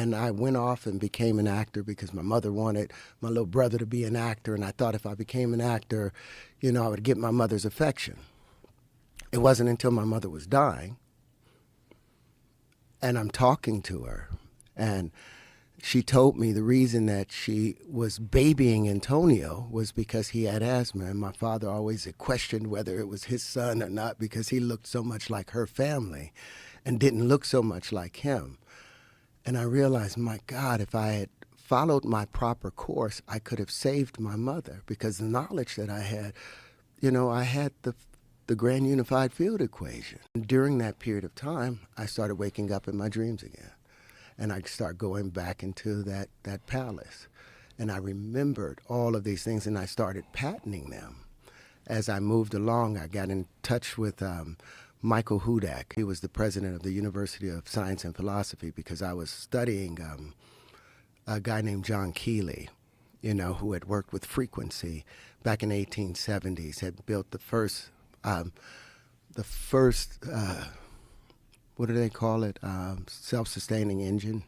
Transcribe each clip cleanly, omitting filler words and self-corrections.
And I went off and became an actor because my mother wanted my little brother to be an actor, and I thought if I became an actor, I would get my mother's affection. It wasn't until my mother was dying, and I'm talking to her, and she told me the reason that she was babying Antonio was because he had asthma, and my father always had questioned whether it was his son or not because he looked so much like her family and didn't look so much like him. And I realized, my God, if I had followed my proper course, I could have saved my mother, because the knowledge that I had, I had the grand unified field equation. And during that period of time, I started waking up in my dreams again. And I started going back into that palace. And I remembered all of these things, and I started patenting them. As I moved along, I got in touch with Michael Hudak. He was the president of the University of Science and Philosophy, because I was studying a guy named John Keeley, who had worked with frequency back in the 1870s, had built the first what do they call it? Self-sustaining engine.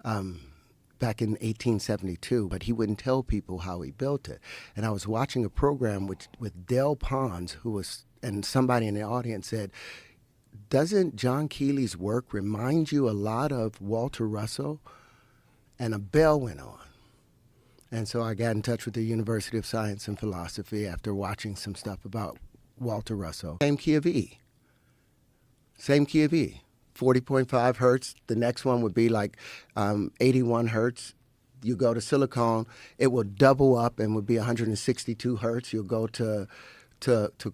Back in 1872, but he wouldn't tell people how he built it. And I was watching a program with Del Pons, and somebody in the audience said, "Doesn't John Keeley's work remind you a lot of Walter Russell?" And a bell went on. And so I got in touch with the University of Science and Philosophy after watching some stuff about Walter Russell. Same key of E. Same key of E. 40.5 hertz. The next one would be like 81 hertz. You go to silicone, it will double up and would be 162 hertz. You'll go to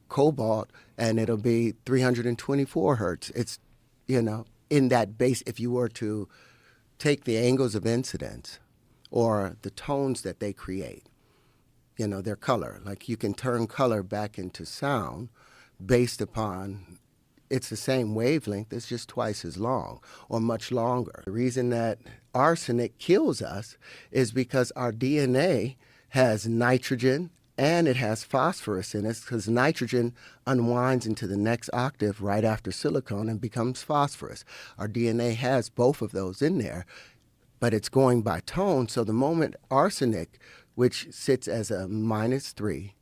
cobalt, and it'll be 324 hertz. It's, in that base, if you were to take the angles of incidence or the tones that they create, their color. Like, you can turn color back into sound based upon, it's the same wavelength, it's just twice as long or much longer. The reason that arsenic kills us is because our DNA has nitrogen and it has phosphorus in it, because nitrogen unwinds into the next octave right after silicon and becomes phosphorus. Our DNA has both of those in there, but it's going by tone. So the moment arsenic, which sits as a -3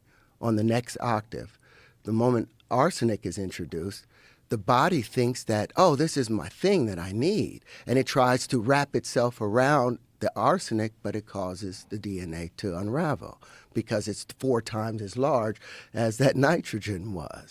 on the next octave, the moment arsenic is introduced, the body thinks that, oh, this is my thing that I need. And it tries to wrap itself around the arsenic, but it causes the DNA to unravel because it's 4 times as large as that nitrogen was.